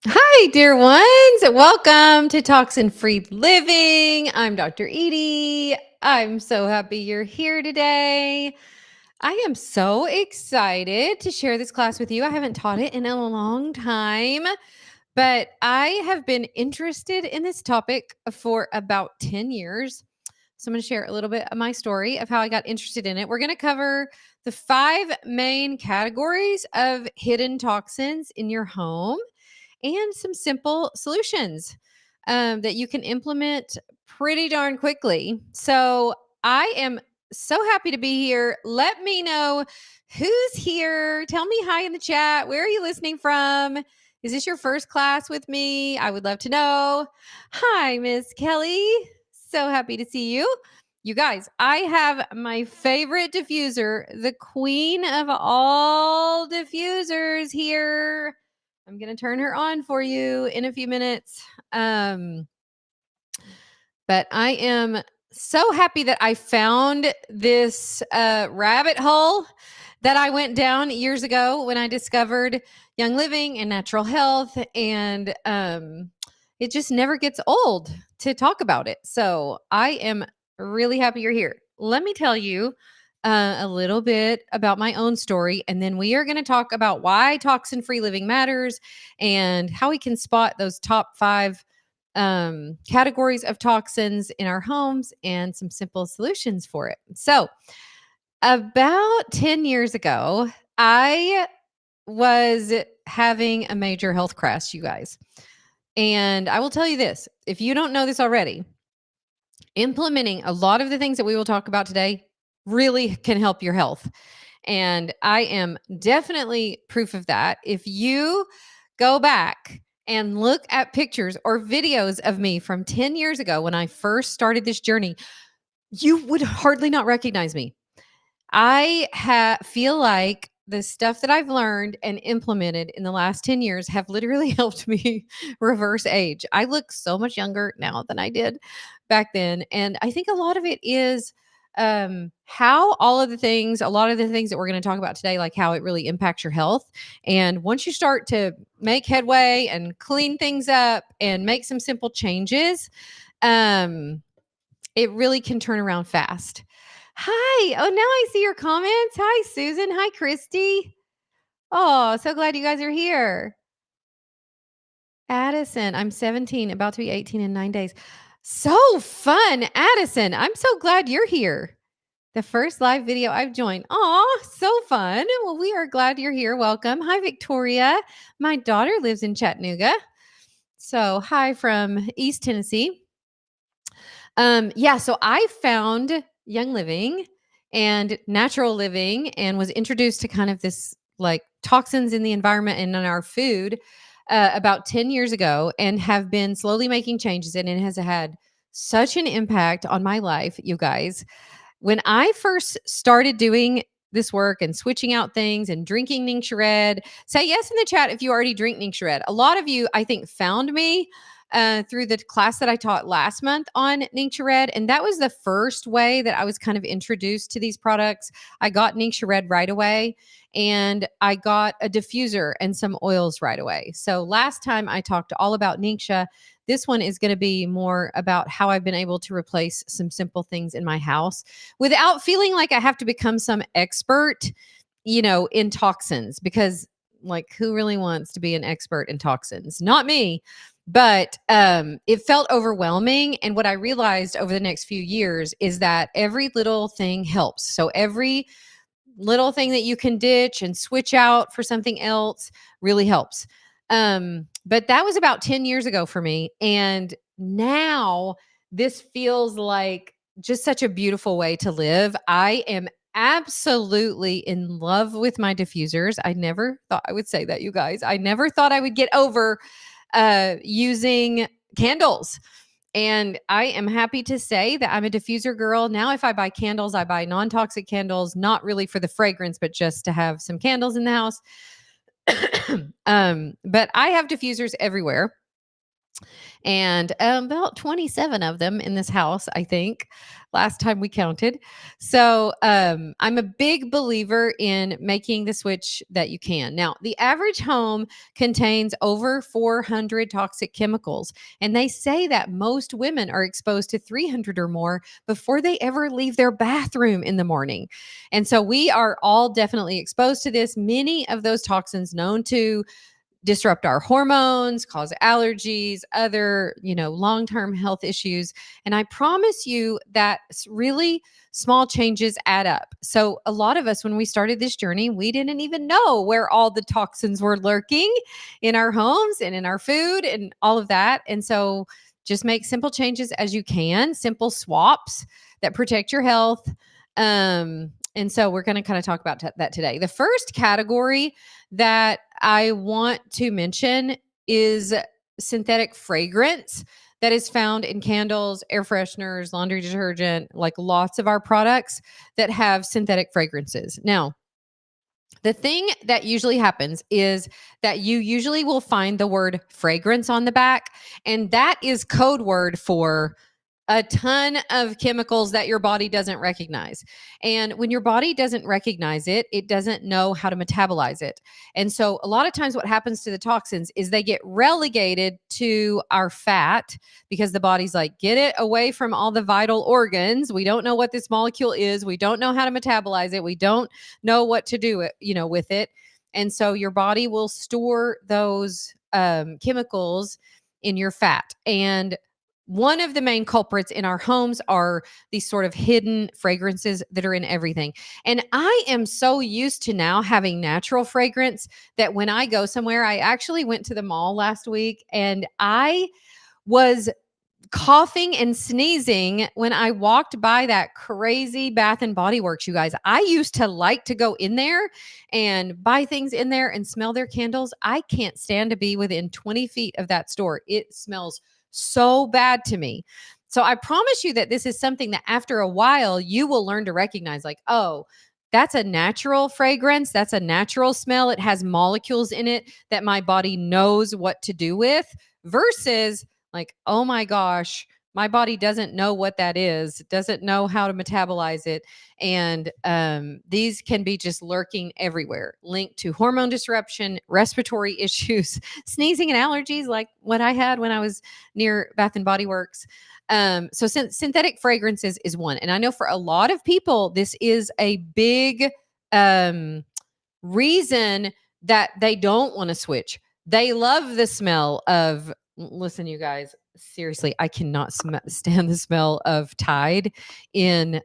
Hi, dear ones. Welcome to Toxin Free Living. I'm Dr. Edie. I'm so happy you're here today. I am so excited to share this class with you. I haven't taught it in a long time, but I have been interested in this topic for about 10 years. So I'm going to share a little bit of my story of how I got interested in it. We're going to cover the 5 main categories of hidden toxins in your home and some simple solutions that you can implement pretty darn quickly. So I am so happy to be here. Let me know who's here. Tell me hi in the chat. Where are you listening from? Is this your first class with me? I would love to know. Hi, Miss Kelly. So happy to see you. You guys, I have my favorite diffuser, the queen of all diffusers here. I'm going to turn her on for you in a few minutes. But I am so happy that I found this rabbit hole that I went down years ago when I discovered Young Living and natural health. And it just never gets old to talk about it. So I am really happy you're here. Let me tell you a little bit about my own story, and then we are going to talk about why toxin free living matters and how we can spot those top 5 categories of toxins in our homes and some simple solutions for it. So, about 10 years ago, I was having a major health crash, you guys. And I will tell you this, if you don't know this already, implementing a lot of the things that we will talk about today really can help your health. And I am definitely proof of that. If you go back and look at pictures or videos of me from 10 years ago when I first started this journey, you would hardly not recognize me. Feel like the stuff that I've learned and implemented in the last 10 years have literally helped me reverse age. I look so much younger now than I did back then. And I think a lot of it is how a lot of the things that we're going to talk about today, like how it really impacts your health. And once you start to make headway and clean things up and make some simple changes, it really can turn around fast. Hi. Oh, now I see your comments. Hi, Susan. Hi, Christy. Oh, so glad you guys are here. Addison, I'm 17, about to be 18 in 9 days. So fun, Addison. I'm so glad you're here. The first live video I've joined. Aw, so fun. Well, we are glad you're here. Welcome. Hi, Victoria. My daughter lives in Chattanooga. So, hi from East Tennessee. So I found Young Living and natural living and was introduced to kind of this like toxins in the environment and in our food about 10 years ago and have been slowly making changes. And it has had such an impact on my life, you guys. When I first started doing this work and switching out things and drinking Ningxia Red, say yes in the chat if you already drink Ningxia Red. A lot of you, I think, found me through the class that I taught last month on Ningxia Red. And that was the first way that I was kind of introduced to these products. I got Ningxia Red right away, and I got a diffuser and some oils right away. So last time I talked all about Ningxia. This one is going to be more about how I've been able to replace some simple things in my house without feeling like I have to become some expert, in toxins, because like who really wants to be an expert in toxins? Not me. But it felt overwhelming. And what I realized over the next few years is that every little thing helps. So every little thing that you can ditch and switch out for something else really helps. But that was about 10 years ago for me. And now this feels like just such a beautiful way to live. I am absolutely in love with my diffusers. I never thought I would say that, you guys. I never thought I would get over using candles. And I am happy to say that I'm a diffuser girl. Now, if I buy candles, I buy non-toxic candles, not really for the fragrance, but just to have some candles in the house. But I have diffusers everywhere. and about 27 of them in this house, I think, last time we counted. So I'm a big believer in making the switch that you can. Now, the average home contains over 400 toxic chemicals, and they say that most women are exposed to 300 or more before they ever leave their bathroom in the morning. And so we are all definitely exposed to this. Many of those toxins known to disrupt our hormones, cause allergies, other, long-term health issues. And I promise you that really small changes add up. So a lot of us, when we started this journey, we didn't even know where all the toxins were lurking in our homes and in our food and all of that. And so just make simple changes as you can, simple swaps that protect your health. And so we're going to kind of talk about that today. The first category that I want to mention is synthetic fragrance that is found in candles, air fresheners, laundry detergent, like lots of our products that have synthetic fragrances. Now, the thing that usually happens is that you usually will find the word fragrance on the back, and that is code word for a ton of chemicals that your body doesn't recognize. And when your body doesn't recognize it, it doesn't know how to metabolize it. And so a lot of times what happens to the toxins is they get relegated to our fat because the body's like, get it away from all the vital organs. We don't know what this molecule is. We don't know how to metabolize it. We don't know what to do it, with it. And so your body will store those chemicals in your fat. And one of the main culprits in our homes are these sort of hidden fragrances that are in everything. And I am so used to now having natural fragrance that when I go somewhere, I actually went to the mall last week and I was coughing and sneezing when I walked by that crazy Bath and Body Works, you guys. I used to like to go in there and buy things in there and smell their candles. I can't stand to be within 20 feet of that store. It smells so bad to me. So I promise you that this is something that after a while you will learn to recognize, like, oh, that's a natural fragrance. That's a natural smell. It has molecules in it that my body knows what to do with versus like, oh my gosh, my body doesn't know what that is, doesn't know how to metabolize it. And these can be just lurking everywhere, linked to hormone disruption, respiratory issues, sneezing and allergies, like what I had when I was near Bath and Body Works. So synthetic fragrances is one. And I know for a lot of people, this is a big reason that they don't want to switch. They love the smell of, listen, you guys, seriously, I cannot stand the smell of Tide in,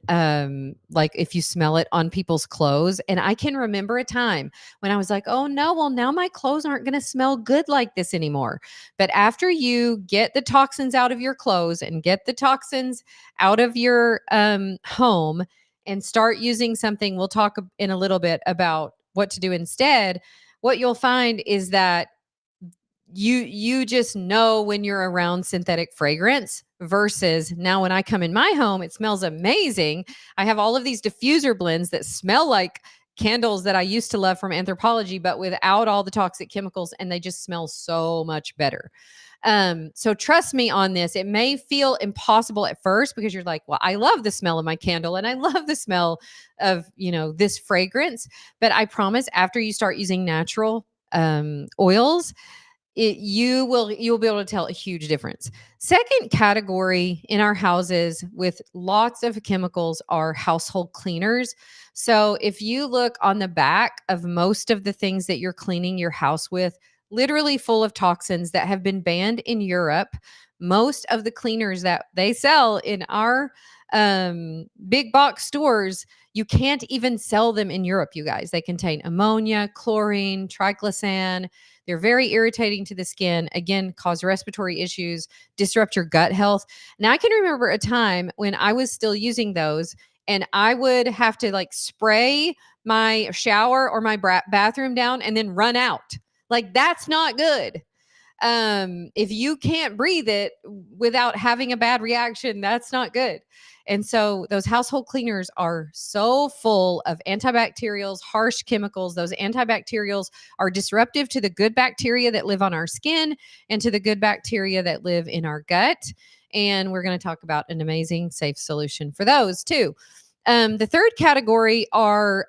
like if you smell it on people's clothes. And I can remember a time when I was like, oh no, well, now my clothes aren't going to smell good like this anymore. But after you get the toxins out of your clothes and get the toxins out of your home and start using something, we'll talk in a little bit about what to do instead. What you'll find is that you just know when you're around synthetic fragrance versus now when I come in my home, it smells amazing. I have all of these diffuser blends that smell like candles that I used to love from Anthropology, but without all the toxic chemicals, and they just smell so much better. So trust me on this. It may feel impossible at first because you're like, well, I love the smell of my candle and I love the smell of, this fragrance. But I promise after you start using natural oils, you'll be able to tell a huge difference. Second category in our houses with lots of chemicals are household cleaners. So if you look on the back of most of the things that you're cleaning your house with, literally full of toxins that have been banned in Europe. Most of the cleaners that they sell in our big box stores, you can't even sell them in Europe, you guys. They contain ammonia, chlorine, triclosan. They're very irritating to the skin, again, cause respiratory issues, disrupt your gut health. Now, I can remember a time when I was still using those and I would have to like spray my shower or my bathroom down and then run out. Like, that's not good. If you can't breathe it without having a bad reaction, that's not good. And so those household cleaners are so full of antibacterials, harsh chemicals. Those antibacterials are disruptive to the good bacteria that live on our skin and to the good bacteria that live in our gut. And we're going to talk about an amazing, safe solution for those too. The third category are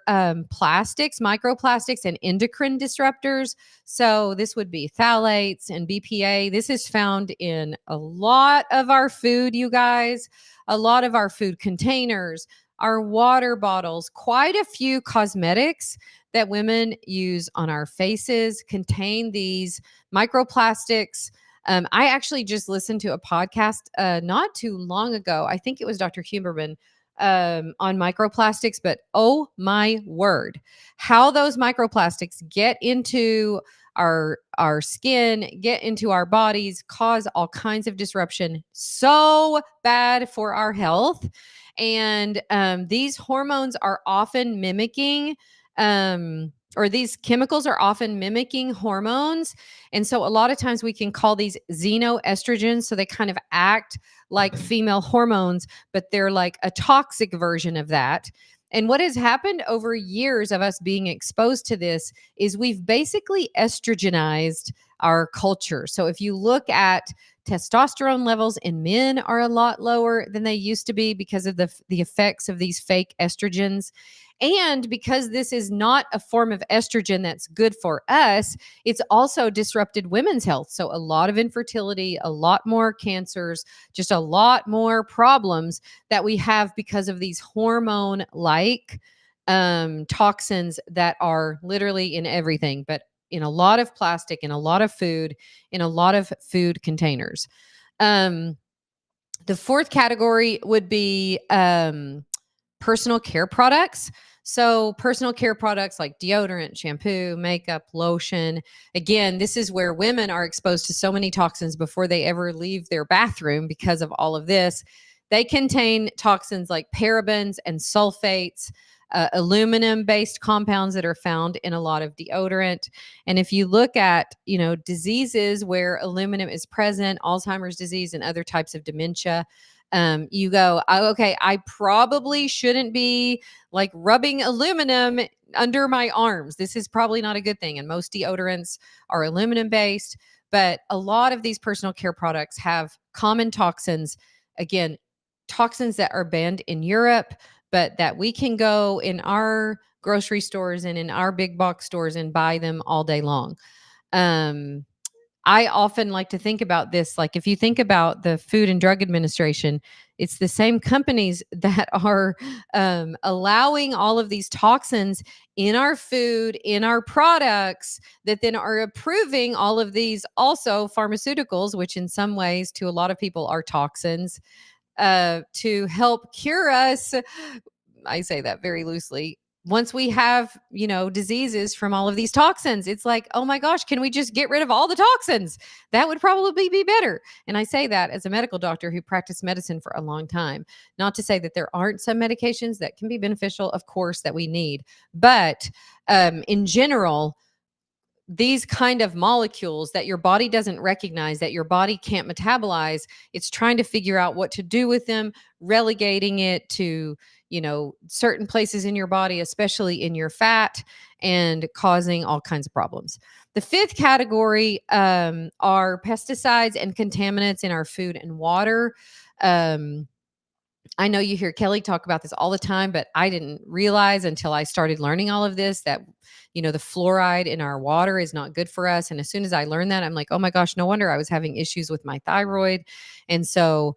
plastics, microplastics, and endocrine disruptors. So this would be phthalates and BPA. This is found in a lot of our food, you guys, a lot of our food containers, our water bottles, quite a few cosmetics that women use on our faces contain these microplastics. I actually just listened to a podcast not too long ago. I think it was Dr. Huberman on microplastics, but oh my word, how those microplastics get into our skin, get into our bodies, cause all kinds of disruption. So bad for our health. And these hormones are often mimicking or these chemicals are often mimicking hormones. And so a lot of times we can call these xenoestrogens. So they kind of act like female hormones, but they're like a toxic version of that. And what has happened over years of us being exposed to this is we've basically estrogenized our culture. So if you look at testosterone levels in men are a lot lower than they used to be because of the effects of these fake estrogens. And because this is not a form of estrogen that's good for us, it's also disrupted women's health. So a lot of infertility, a lot more cancers, just a lot more problems that we have because of these hormone like toxins that are literally in everything, but in a lot of plastic, in a lot of food, in a lot of food containers. Um, the fourth category would be personal care products. So, personal care products like deodorant, shampoo, makeup, lotion. Again, this is where women are exposed to so many toxins before they ever leave their bathroom because of all of this. They contain toxins like parabens and sulfates, aluminum based compounds that are found in a lot of deodorant. And if you look at, diseases where aluminum is present, Alzheimer's disease and other types of dementia, you go, "Oh, okay, I probably shouldn't be like rubbing aluminum under my arms. This is probably not a good thing." And most deodorants are aluminum based, but a lot of these personal care products have common toxins. Again, toxins that are banned in Europe, but that we can go in our grocery stores and in our big box stores and buy them all day long. Um, I often like to think about this. Like, if you think about the Food and Drug Administration, it's the same companies that are allowing all of these toxins in our food, in our products, that then are approving all of these also pharmaceuticals, which in some ways to a lot of people are toxins to help cure us. I say that very loosely. Once we have, diseases from all of these toxins, it's like, oh my gosh, can we just get rid of all the toxins? That would probably be better. And I say that as a medical doctor who practiced medicine for a long time. Not to say that there aren't some medications that can be beneficial, of course, that we need. But in general, these kind of molecules that your body doesn't recognize, that your body can't metabolize, it's trying to figure out what to do with them, relegating it to, certain places in your body, especially in your fat, and causing all kinds of problems. The fifth category are pesticides and contaminants in our food and water. Um, I know you hear Kelly talk about this all the time, but I didn't realize until I started learning all of this that, the fluoride in our water is not good for us. And as soon as I learned that, I'm like, oh my gosh, no wonder I was having issues with my thyroid. And so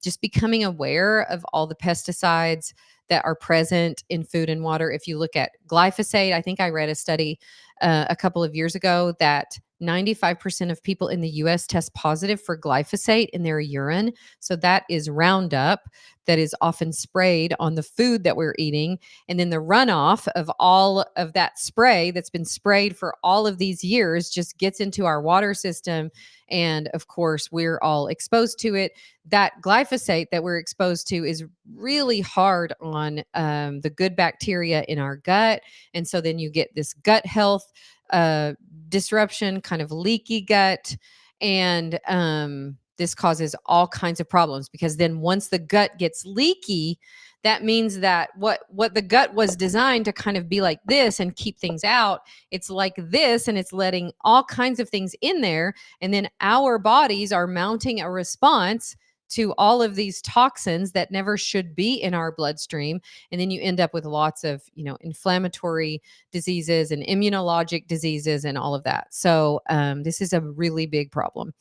just becoming aware of all the pesticides that are present in food and water. If you look at glyphosate, I think I read a study a couple of years ago that 95% of people in the US test positive for glyphosate in their urine. So that is Roundup that is often sprayed on the food that we're eating. And then the runoff of all of that spray that's been sprayed for all of these years just gets into our water system. And of course, we're all exposed to it. That glyphosate that we're exposed to is really hard on the good bacteria in our gut. And so then you get this gut health disruption, kind of leaky gut. And this causes all kinds of problems because then once the gut gets leaky, that means that what the gut was designed to kind of be like this and keep things out, it's like this and it's letting all kinds of things in there, and then our bodies are mounting a response to all of these toxins that never should be in our bloodstream, and then you end up with lots of, inflammatory diseases and immunologic diseases and all of that. So this is a really big problem.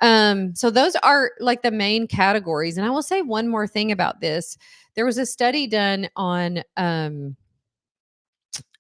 So those are like the main categories. And I will say one more thing about this. There was a study done on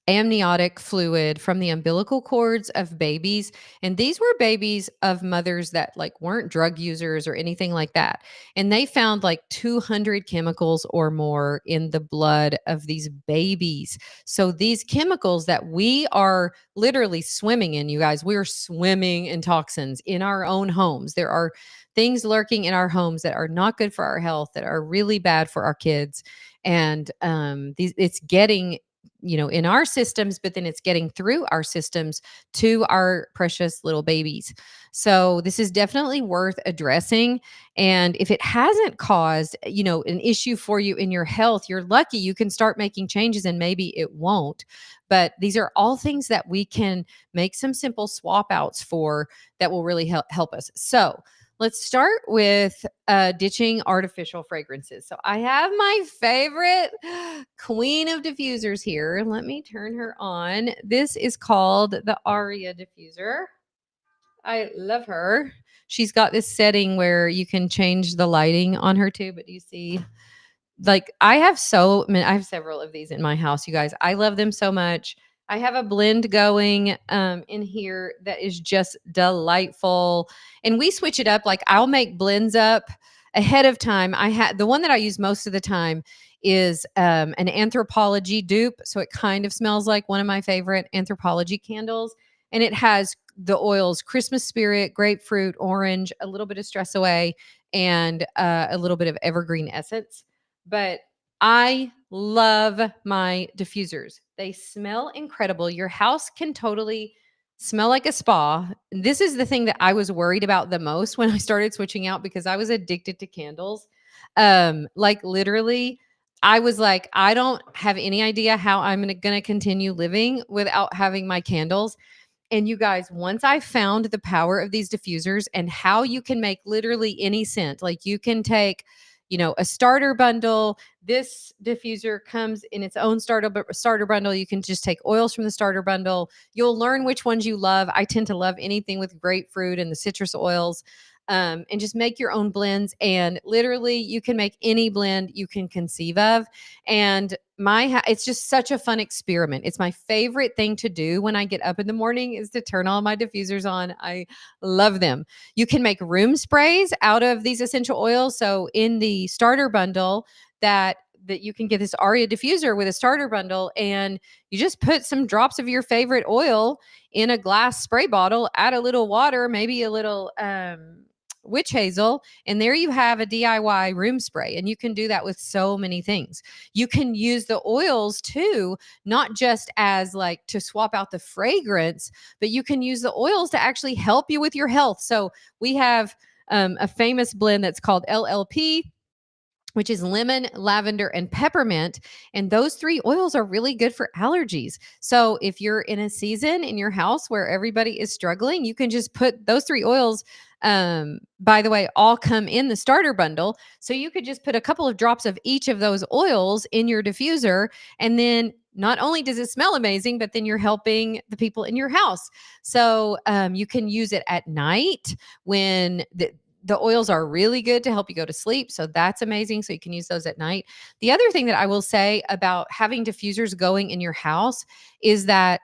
amniotic fluid from the umbilical cords of babies, and these were babies of mothers that like weren't drug users or anything like that, and they found like 200 chemicals or more in the blood of these babies. So these chemicals that we are literally swimming in, you guys, we're swimming in toxins in our own homes. There are things lurking in our homes that are not good for our health, that are really bad for our kids, and it's getting, in our systems, but then it's getting through our systems to our precious little babies. So this is definitely worth addressing. And if it hasn't caused, an issue for you in your health, you're lucky. You can start making changes and maybe it won't. But these are all things that we can make some simple swap outs for that will really help us. So let's start with ditching artificial fragrances. So I have my favorite queen of diffusers here. Let me turn her on. This is called the Aria diffuser. I love her. She's got this setting where you can change the lighting on her too, but do you see, like, I have several of these in my house, you guys. I love them so much. I have a blend going in here that is just delightful. And we switch it up. Like, I'll make blends up ahead of time. I had the one that I use most of the time is an Anthropology dupe. So it kind of smells like one of my favorite Anthropology candles. And it has the oils Christmas spirit, grapefruit, orange, a little bit of stress away, and a little bit of evergreen essence. But I love my diffusers. They smell incredible. Your house can totally smell like a spa. This is the thing that I was worried about the most when I started switching out because I was addicted to candles. Like literally, I was like, I don't have any idea how I'm going to continue living without having my candles. And you guys, once I found the power of these diffusers and how you can make literally any scent, like you can take, a starter bundle. This diffuser comes in its own starter bundle. You can just take oils from the starter bundle. You'll learn which ones you love. I tend to love anything with grapefruit and the citrus oils. And just make your own blends. And literally, you can make any blend you can conceive of. And it's just such a fun experiment. It's my favorite thing to do when I get up in the morning is to turn all my diffusers on. I love them. You can make room sprays out of these essential oils. So in the starter bundle, that you can get this Aria diffuser with a starter bundle, and you just put some drops of your favorite oil in a glass spray bottle, add a little water, maybe a little witch hazel, and there you have a DIY room spray. And you can do that with so many things. You can use the oils too, not just as like to swap out the fragrance, but you can use the oils to actually help you with your health. So we have a famous blend that's called LLP, which is lemon, lavender, and peppermint. And those three oils are really good for allergies. So if you're in a season in your house where everybody is struggling, you can just put those three oils, by the way, all come in the starter bundle. So you could just put a couple of drops of each of those oils in your diffuser. And then not only does it smell amazing, but then you're helping the people in your house. So you can use it at night when the oils are really good to help you go to sleep. So that's amazing. So you can use those at night. The other thing that I will say about having diffusers going in your house is that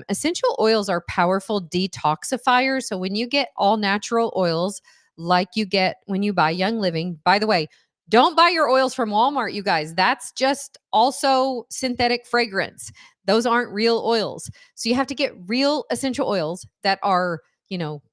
essential oils are powerful detoxifiers. So when you get all natural oils like you get when you buy Young Living, by the way, don't buy your oils from Walmart, you guys. That's just also synthetic fragrance. Those aren't real oils. So you have to get real essential oils that are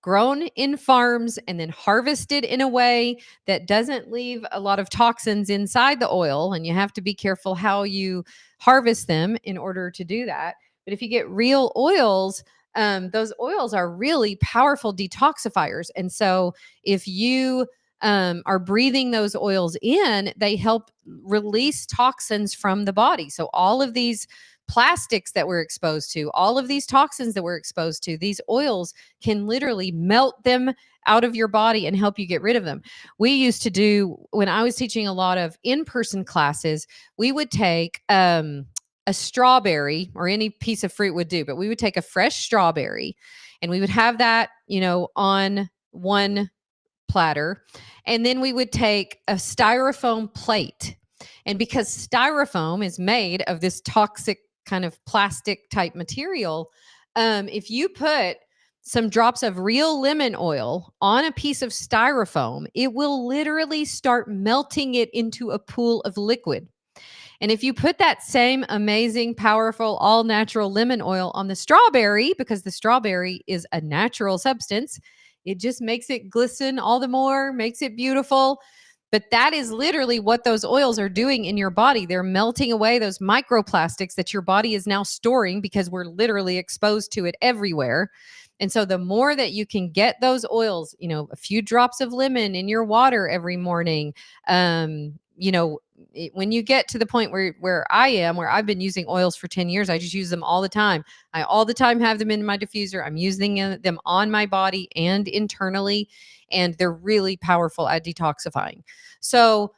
grown in farms and then harvested in a way that doesn't leave a lot of toxins inside the oil. And you have to be careful how you harvest them in order to do that. But if you get real oils, those oils are really powerful detoxifiers. And so if you are breathing those oils in, they help release toxins from the body. So all of these plastics that we're exposed to, all of these toxins that we're exposed to, these oils can literally melt them out of your body and help you get rid of them. We used to do, when I was teaching a lot of in-person classes, we would take a strawberry, or any piece of fruit would do, but we would take a fresh strawberry and we would have that, on one platter. And then we would take a styrofoam plate. And because styrofoam is made of this toxic kind of plastic type material, if you put some drops of real lemon oil on a piece of styrofoam, it will literally start melting it into a pool of liquid. And if you put that same amazing, powerful, all natural lemon oil on the strawberry, because the strawberry is a natural substance, it just makes it glisten all the more, makes it beautiful. But that is literally what those oils are doing in your body. They're melting away those microplastics that your body is now storing, because we're literally exposed to it everywhere. And so the more that you can get those oils, a few drops of lemon in your water every morning, when you get to the point where I am, where I've been using oils for 10 years, I just use them all the time. I all the time have them in my diffuser. I'm using them on my body and internally, and they're really powerful at detoxifying. So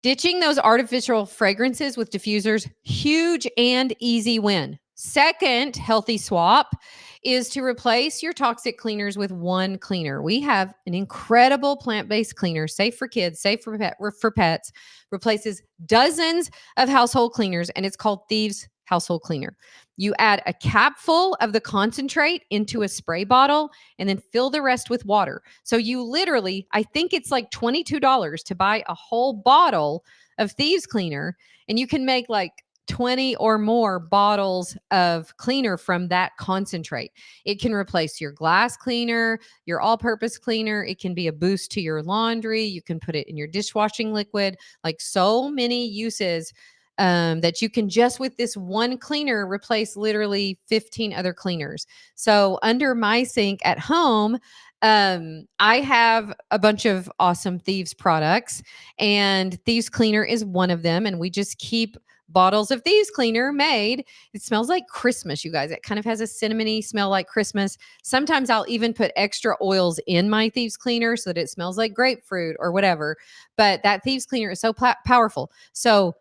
ditching those artificial fragrances with diffusers, huge and easy win. Second healthy swap is to replace your toxic cleaners with one cleaner. We have an incredible plant-based cleaner, safe for kids, safe for pets, replaces dozens of household cleaners, and it's called Thieves Household Cleaner. You add a capful of the concentrate into a spray bottle and then fill the rest with water. So you literally, I think it's like $22 to buy a whole bottle of Thieves Cleaner, and you can make like 20 or more bottles of cleaner from that concentrate. It can replace your glass cleaner, your all-purpose cleaner. It can be a boost to your laundry. You can put it in your dishwashing liquid. Like, so many uses that you can just with this one cleaner replace literally 15 other cleaners. So under my sink at home, I have a bunch of awesome Thieves products, and Thieves Cleaner is one of them. And we just keep bottles of Thieves Cleaner made. It smells like Christmas, you guys. It kind of has a cinnamony smell like Christmas. Sometimes I'll even put extra oils in my Thieves Cleaner so that it smells like grapefruit or whatever. But that Thieves Cleaner is so powerful. So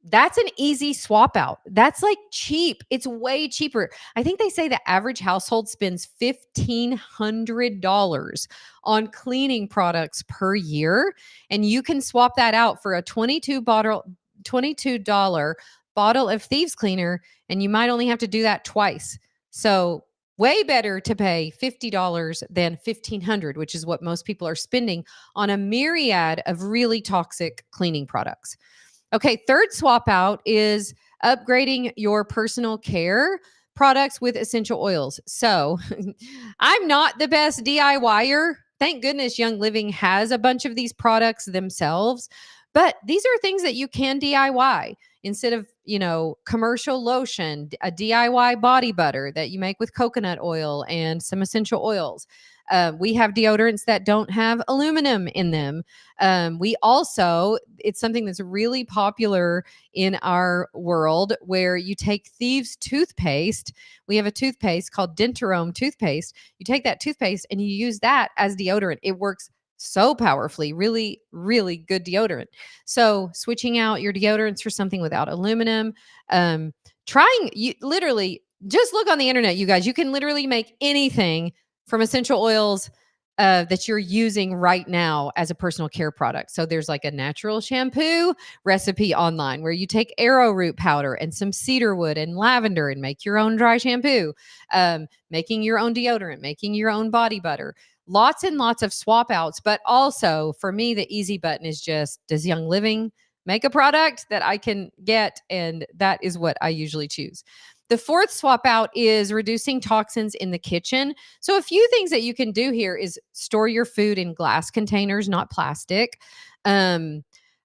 that's an easy swap out. That's like cheap. It's way cheaper. I think they say the average household spends $1,500 on cleaning products per year. And you can swap that out for a $22 bottle of Thieves Cleaner, and you might only have to do that twice. So way better to pay $50 than $1,500, which is what most people are spending on a myriad of really toxic cleaning products. Okay, third swap out is upgrading your personal care products with essential oils. So I'm not the best DIYer. Thank goodness Young Living has a bunch of these products themselves. But these are things that you can DIY instead of, commercial lotion, a DIY body butter that you make with coconut oil and some essential oils. We have deodorants that don't have aluminum in them. It's something that's really popular in our world, where you take Thieves toothpaste. We have a toothpaste called Dentarome toothpaste. You take that toothpaste and you use that as deodorant. It works so powerfully, really, really good deodorant. So switching out your deodorants for something without aluminum, literally just look on the internet, you guys. You can literally make anything from essential oils that you're using right now as a personal care product. So there's like a natural shampoo recipe online where you take arrowroot powder and some cedarwood and lavender and make your own dry shampoo, making your own deodorant, making your own body butter. Lots and lots of swap outs. But also for me, the easy button is just, does Young Living make a product that I can get? And that is what I usually choose. The fourth swap out is reducing toxins in the kitchen. So a few things that you can do here is store your food in glass containers, not plastic.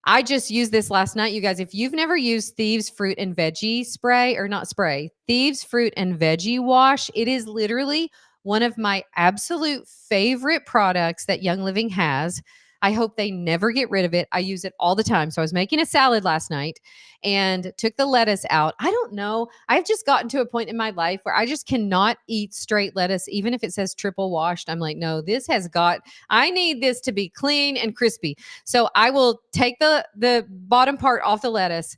I just used this last night, you guys. If you've never used Thieves Fruit and Veggie spray, or not spray, Thieves Fruit and Veggie wash, it is literally one of my absolute favorite products that Young Living has. I hope they never get rid of it. I use it all the time. So I was making a salad last night and took the lettuce out. I don't know. I've just gotten to a point in my life where I just cannot eat straight lettuce, even if it says triple washed. I'm like, no, I need this to be clean and crispy. So I will take the bottom part off the lettuce,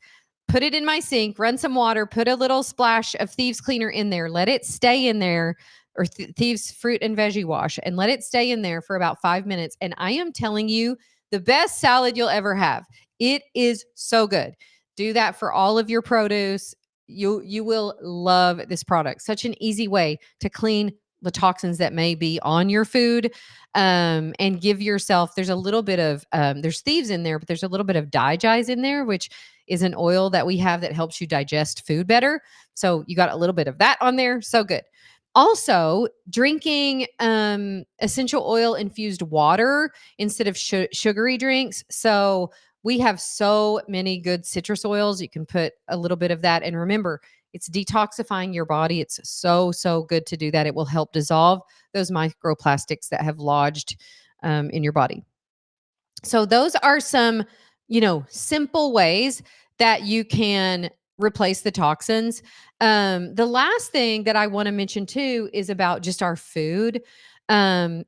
put it in my sink, run some water, put a little splash of Thieves cleaner in there, let it stay in there, or Thieves Fruit and Veggie wash, and let it stay in there for about 5 minutes. And I am telling you, the best salad you'll ever have. It is so good. Do that for all of your produce. You will love this product. Such an easy way to clean the toxins that may be on your food, and give yourself, there's a little bit of, there's thieves in there, but there's a little bit of digest in there, which is an oil that we have that helps you digest food better. So you got a little bit of that on there. So good. Also, drinking essential oil infused water instead of sugary drinks. So we have so many good citrus oils. You can put a little bit of that. And remember, it's detoxifying your body. It's so, so good to do that. It will help dissolve those microplastics that have lodged in your body. So those are some, simple ways that you can replace the toxins. The last thing that I want to mention too is about just our food. In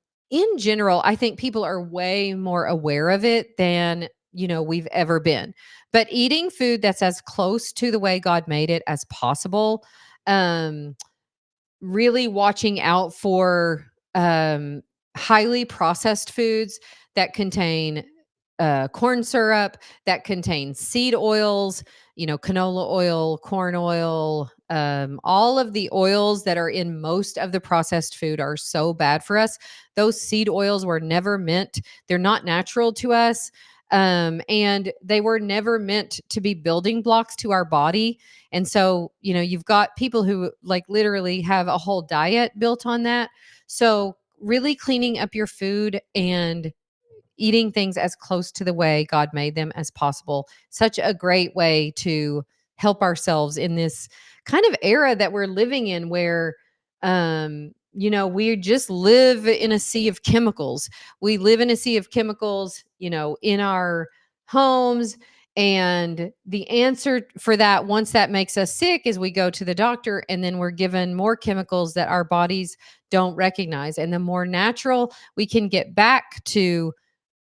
general, I think people are way more aware of it than, we've ever been. But eating food that's as close to the way God made it as possible, really watching out for highly processed foods that contain corn syrup, that contain seed oils, canola oil, corn oil, all of the oils that are in most of the processed food are so bad for us. Those seed oils were never meant, they're not natural to us. And they were never meant to be building blocks to our body. And so, you've got people who like literally have a whole diet built on that. So really cleaning up your food and eating things as close to the way God made them as possible. Such a great way to help ourselves in this kind of era that we're living in where, we just live in a sea of chemicals. We live in a sea of chemicals, in our homes. And the answer for that, once that makes us sick, is we go to the doctor and then we're given more chemicals that our bodies don't recognize. And the more natural we can get back to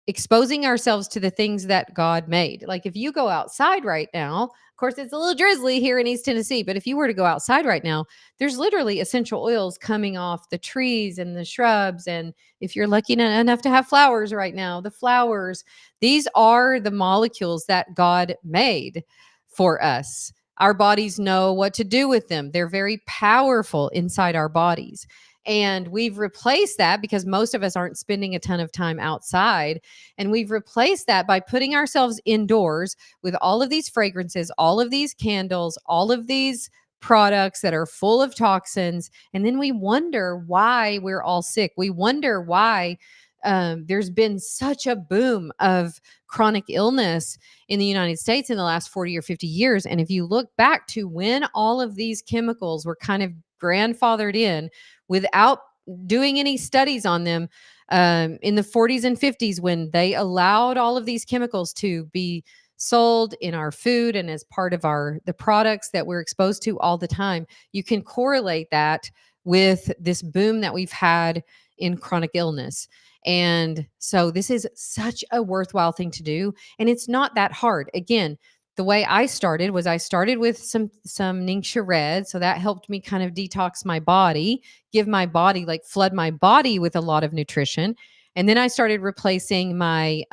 exposing ourselves to the things that God made. Like if you go outside right now, of course, it's a little drizzly here in East Tennessee, but if you were to go outside right now, there's literally essential oils coming off the trees and the shrubs. And if you're lucky enough to have flowers right now, the flowers, these are the molecules that God made for us. Our bodies know what to do with them. They're very powerful inside our bodies. And we've replaced that because most of us aren't spending a ton of time outside. And we've replaced that by putting ourselves indoors with all of these fragrances, all of these candles, all of these products that are full of toxins. And then we wonder why we're all sick. We wonder why there's been such a boom of chronic illness in the United States in the last 40 or 50 years. And if you look back to when all of these chemicals were kind of grandfathered in without doing any studies on them, in the 40s and 50s, when they allowed all of these chemicals to be sold in our food and as part of the products that we're exposed to all the time, you can correlate that with this boom that we've had in chronic illness. And so this is such a worthwhile thing to do. And it's not that hard. Again, the way I started was I started with some Ningxia Red. So that helped me kind of detox my body, give my body, like flood my body with a lot of nutrition. And then I started replacing my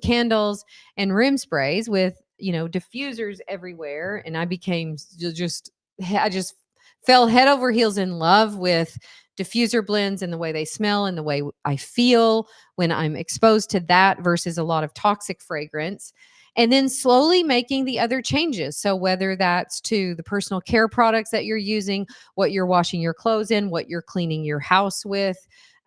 candles and room sprays with, diffusers everywhere. And I just fell head over heels in love with diffuser blends and the way they smell and the way I feel when I'm exposed to that versus a lot of toxic fragrance. And then slowly making the other changes. So whether that's to the personal care products that you're using, what you're washing your clothes in, what you're cleaning your house with,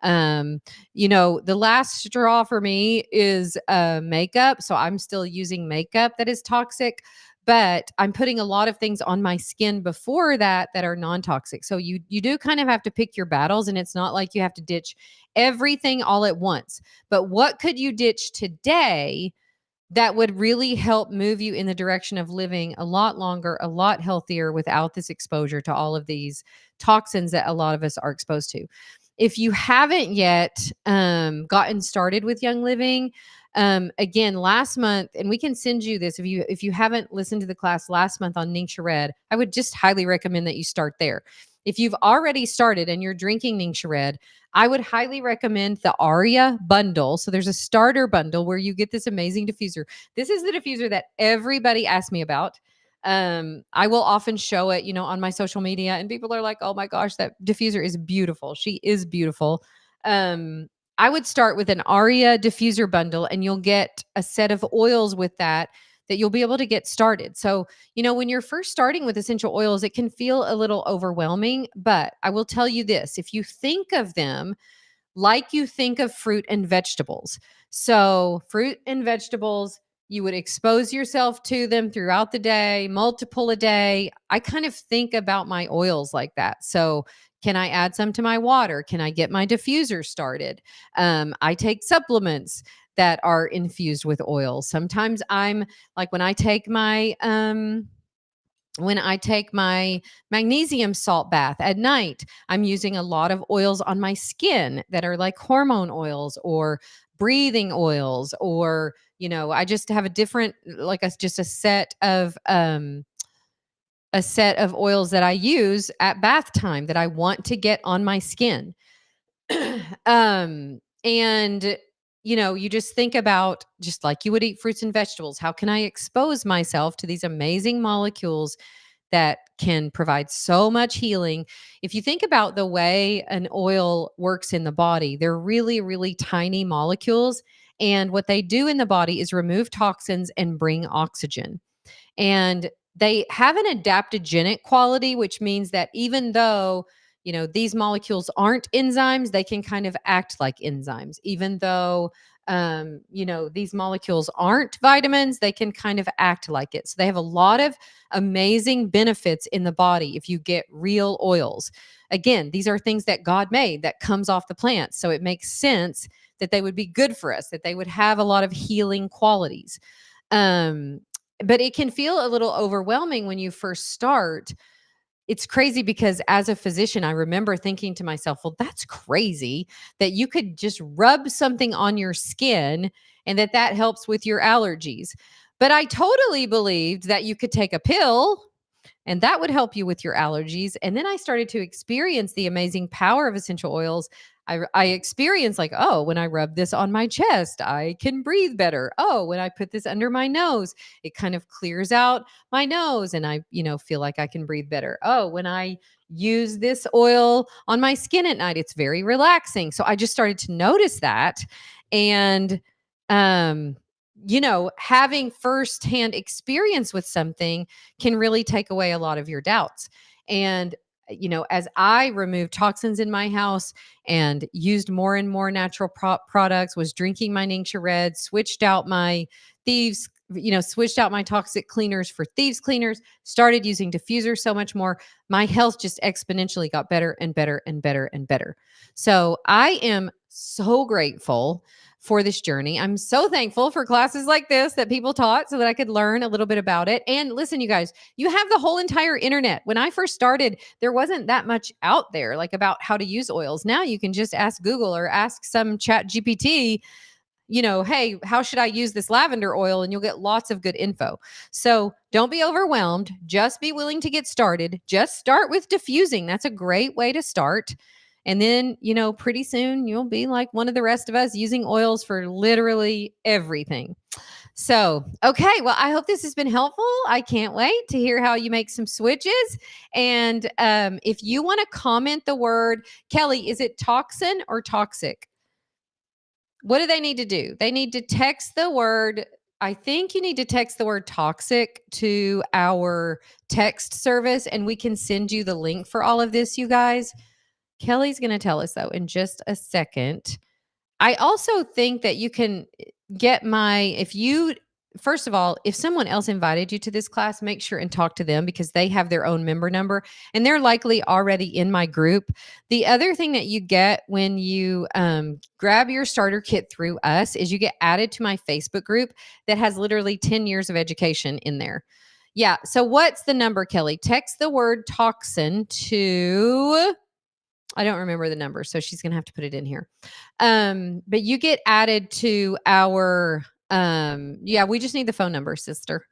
Um, the last straw for me is makeup. So I'm still using makeup that is toxic, but I'm putting a lot of things on my skin before that are non-toxic. So you do kind of have to pick your battles, and it's not like you have to ditch everything all at once. But what could you ditch today that would really help move you in the direction of living a lot longer, a lot healthier without this exposure to all of these toxins that a lot of us are exposed to? If you haven't yet gotten started with Young Living, again, last month, and we can send you this if you haven't listened to the class last month on Ningxia Red, I would just highly recommend that you start there. If you've already started and you're drinking Ningxia Red, I would highly recommend the Aria bundle. So there's a starter bundle where you get this amazing diffuser. This is the diffuser that everybody asks me about. I will often show it, on my social media, and people are like, "Oh my gosh, that diffuser is beautiful." She is beautiful. Um, I would start with an Aria diffuser bundle, and you'll get a set of oils with that you'll be able to get started. So, when you're first starting with essential oils, it can feel a little overwhelming, but I will tell you this, if you think of them like you think of fruit and vegetables. So, fruit and vegetables, you would expose yourself to them throughout the day, multiple a day. I kind of think about my oils like that. So, can I add some to my water? Can I get my diffuser started? I take supplements that are infused with oil. Sometimes I'm like when I take my magnesium salt bath at night, I'm using a lot of oils on my skin that are like hormone oils or breathing oils, or, I just have a different, like just a set of oils that I use at bath time that I want to get on my skin. And you just think about, just like you would eat fruits and vegetables, how can I expose myself to these amazing molecules that can provide so much healing? If you think about the way an oil works in the body, they're really, really tiny molecules. And what they do in the body is remove toxins and bring oxygen. And they have an adaptogenic quality, which means that even though, these molecules aren't enzymes, they can kind of act like enzymes. Even though, these molecules aren't vitamins, they can kind of act like it. So they have a lot of amazing benefits in the body if you get real oils. Again, these are things that God made that comes off the plants. So it makes sense that they would be good for us, that they would have a lot of healing qualities. Um, but it can feel a little overwhelming when you first start. It's crazy because as a physician, I remember thinking to myself, well, that's crazy that you could just rub something on your skin and that helps with your allergies. But I totally believed that you could take a pill and that would help you with your allergies. And then I started to experience the amazing power of essential oils. I experienced, like, oh, when I rub this on my chest, I can breathe better. Oh, when I put this under my nose, it kind of clears out my nose and I, feel like I can breathe better. Oh, when I use this oil on my skin at night, it's very relaxing. So I just started to notice that. And, having firsthand experience with something can really take away a lot of your doubts. And, as I removed toxins in my house and used more and more natural products, was drinking my Ningxia Red, switched out my toxic cleaners for thieves cleaners, started using diffusers so much more, my health just exponentially got better and better and better and better. So I am so grateful for this journey. I'm so thankful for classes like this that people taught so that I could learn a little bit about it. And listen, you guys, you have the whole entire internet. When I first started, there wasn't that much out there like about how to use oils. Now you can just ask Google or ask some chat GPT, hey, how should I use this lavender oil? And you'll get lots of good info. So don't be overwhelmed. Just be willing to get started. Just start with diffusing. That's a great way to start. And then, pretty soon you'll be like one of the rest of us, using oils for literally everything. So, okay. Well, I hope this has been helpful. I can't wait to hear how you make some switches. And if you want to comment the word, Kelly, is it toxin or toxic? What do they need to do? They need to text the word. I think you need to text the word toxic to our text service, and we can send you the link for all of this, you guys. Kelly's going to tell us, though, in just a second. I also think that you can get if you, first of all, if someone else invited you to this class, make sure and talk to them because they have their own member number and they're likely already in my group. The other thing that you get when you grab your starter kit through us is you get added to my Facebook group that has literally 10 years of education in there. Yeah. So what's the number, Kelly? Text the word toxin to, I don't remember the number, so she's gonna have to put it in here. But you get added to our yeah, we just need the phone number, sister.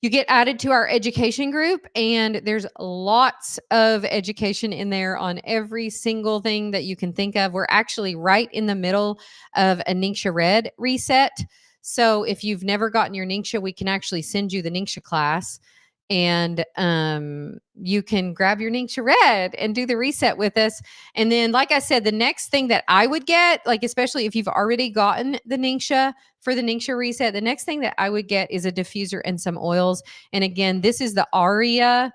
You get added to our education group, and there's lots of education in there on every single thing that you can think of. We're actually right in the middle of a Ningxia Red reset. So if you've never gotten your Ningxia, we can actually send you the Ningxia class and you can grab your Ningxia Red and do the reset with us. And then, like I said, the next thing that I would get, like especially if you've already gotten the Ningxia for the Ningxia reset, the next thing that I would get is a diffuser and some oils. And again, this is the Aria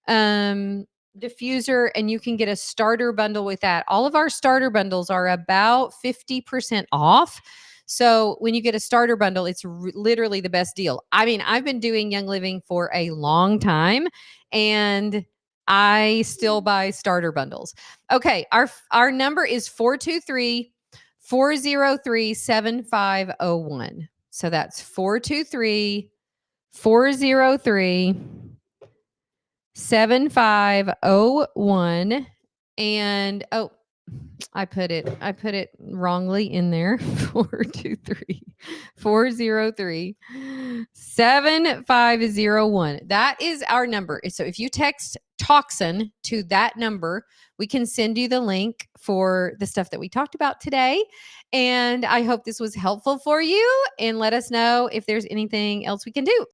diffuser, and you can get a starter bundle with that. All of our starter bundles are about 50% off. So when you get a starter bundle, it's literally the best deal. I mean, I've been doing Young Living for a long time and I still buy starter bundles. Okay, our number is 423-403-7501. So that's 423-403-7501. And I put it wrongly in there. 423-403-7501. That is our number. So if you text Toxin to that number, we can send you the link for the stuff that we talked about today. And I hope this was helpful for you, and let us know if there's anything else we can do.